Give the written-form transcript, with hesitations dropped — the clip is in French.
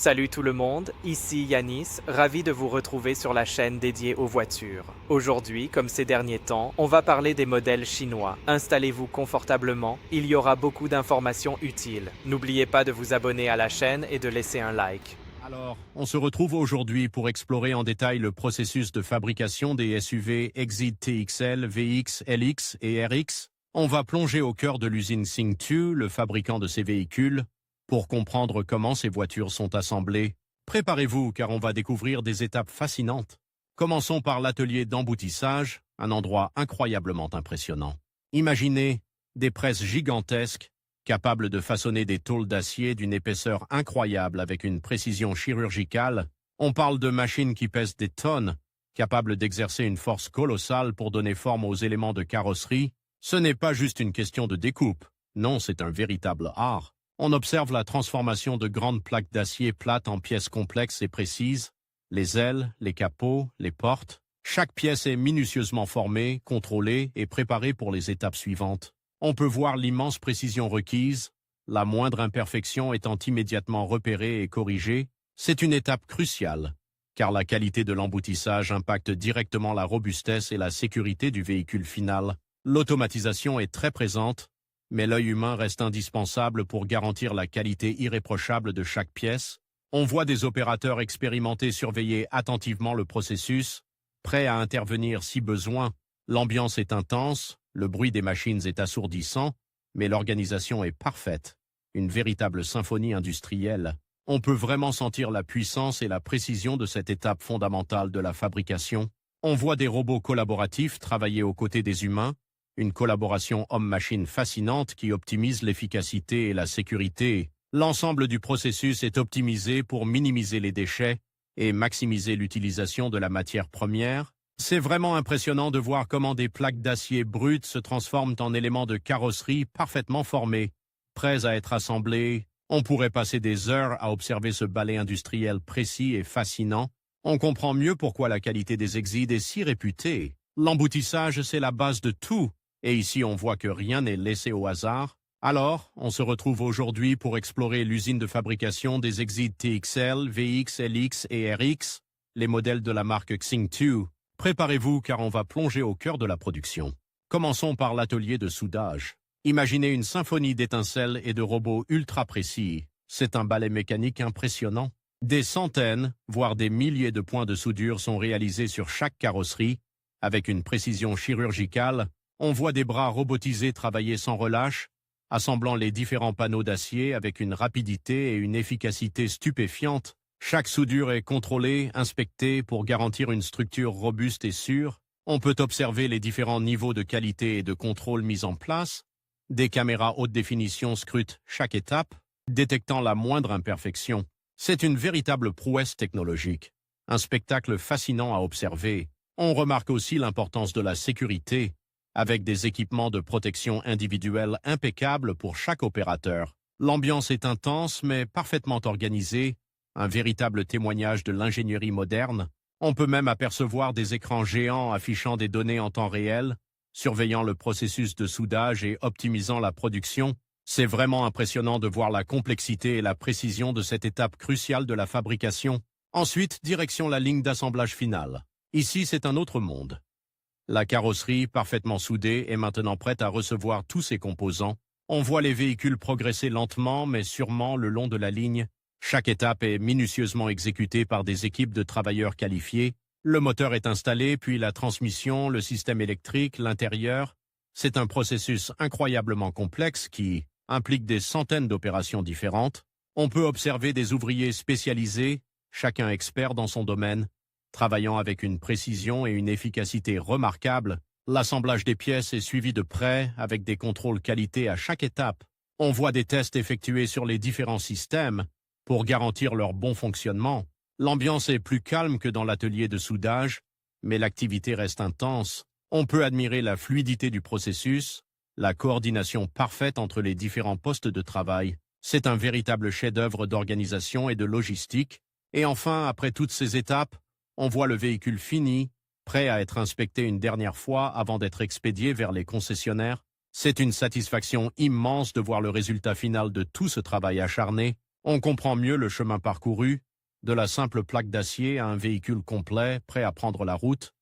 Salut tout le monde, ici Yanis, ravi de vous retrouver sur la chaîne dédiée aux voitures. Aujourd'hui, comme ces derniers temps, on va parler des modèles chinois. Installez-vous confortablement, il y aura beaucoup d'informations utiles. N'oubliez pas de vous abonner à la chaîne et de laisser un like. Alors, on se retrouve aujourd'hui pour explorer en détail le processus de fabrication des SUV Exeed TXL, VX, LX et RX. On va plonger au cœur de l'usine Xingtu, le fabricant de ces véhicules, pour comprendre comment ces voitures sont assemblées. Préparez-vous car on va découvrir des étapes fascinantes. Commençons par l'atelier d'emboutissage, un endroit incroyablement impressionnant. Imaginez des presses gigantesques capable de façonner des tôles d'acier d'une épaisseur incroyable avec une précision chirurgicale. On parle de machines qui pèsent des tonnes, capables d'exercer une force colossale pour donner forme aux éléments de carrosserie. Ce n'est pas juste une question de découpe, non, c'est un véritable art. On observe la transformation de grandes plaques d'acier plates en pièces complexes et précises, les ailes, les capots, les portes. Chaque pièce est minutieusement formée, contrôlée et préparée pour les étapes suivantes. On peut voir l'immense précision requise, la moindre imperfection étant immédiatement repérée et corrigée. C'est une étape cruciale, car la qualité de l'emboutissage impacte directement la robustesse et la sécurité du véhicule final. L'automatisation est très présente, mais l'œil humain reste indispensable pour garantir la qualité irréprochable de chaque pièce. On voit des opérateurs expérimentés surveiller attentivement le processus, prêts à intervenir si besoin. L'ambiance est intense, le bruit des machines est assourdissant, mais l'organisation est parfaite. Une véritable symphonie industrielle. On peut vraiment sentir la puissance et la précision de cette étape fondamentale de la fabrication. On voit des robots collaboratifs travailler aux côtés des humains, une collaboration homme-machine fascinante qui optimise l'efficacité et la sécurité. L'ensemble du processus est optimisé pour minimiser les déchets et maximiser l'utilisation de la matière première. C'est vraiment impressionnant de voir comment des plaques d'acier brutes se transforment en éléments de carrosserie parfaitement formés, prêts à être assemblés. On pourrait passer des heures à observer ce balai industriel précis et fascinant. On comprend mieux pourquoi la qualité des Exeed est si réputée. L'emboutissage, c'est la base de tout, et ici on voit que rien n'est laissé au hasard. Alors, on se retrouve aujourd'hui pour explorer l'usine de fabrication des Exeed TXL, VX, LX et RX, les modèles de la marque Xingtu. Préparez-vous car on va plonger au cœur de la production. Commençons par l'atelier de soudage. Imaginez une symphonie d'étincelles et de robots ultra précis. C'est un balai mécanique impressionnant. Des centaines, voire des milliers de points de soudure sont réalisés sur chaque carrosserie. Avec une précision chirurgicale, on voit des bras robotisés travailler sans relâche, assemblant les différents panneaux d'acier avec une rapidité et une efficacité stupéfiantes. Chaque soudure est contrôlée, inspectée pour garantir une structure robuste et sûre. On peut observer les différents niveaux de qualité et de contrôle mis en place. Des caméras haute définition scrutent chaque étape, détectant la moindre imperfection. C'est une véritable prouesse technologique, un spectacle fascinant à observer. On remarque aussi l'importance de la sécurité, avec des équipements de protection individuelle impeccables pour chaque opérateur. L'ambiance est intense mais parfaitement organisée, un véritable témoignage de l'ingénierie moderne. On peut même apercevoir des écrans géants affichant des données en temps réel, surveillant le processus de soudage et optimisant la production. C'est vraiment impressionnant de voir la complexité et la précision de cette étape cruciale de la fabrication. Ensuite, direction la ligne d'assemblage finale. Ici, c'est un autre monde. La carrosserie, parfaitement soudée, est maintenant prête à recevoir tous ses composants. On voit les véhicules progresser lentement mais sûrement le long de la ligne. Chaque étape est minutieusement exécutée par des équipes de travailleurs qualifiés. Le moteur est installé, puis la transmission, le système électrique, l'intérieur. C'est un processus incroyablement complexe qui implique des centaines d'opérations différentes. On peut observer des ouvriers spécialisés, chacun expert dans son domaine, travaillant avec une précision et une efficacité remarquables. L'assemblage des pièces est suivi de près avec des contrôles qualité à chaque étape. On voit des tests effectués sur les différents systèmes pour garantir leur bon fonctionnement. L'ambiance est plus calme que dans l'atelier de soudage, mais l'activité reste intense. On peut admirer la fluidité du processus, la coordination parfaite entre les différents postes de travail. C'est un véritable chef-d'œuvre d'organisation et de logistique. Et enfin, après toutes ces étapes, on voit le véhicule fini, prêt à être inspecté une dernière fois avant d'être expédié vers les concessionnaires. C'est une satisfaction immense de voir le résultat final de tout ce travail acharné. On comprend mieux le chemin parcouru, de la simple plaque d'acier à un véhicule complet, prêt à prendre la route,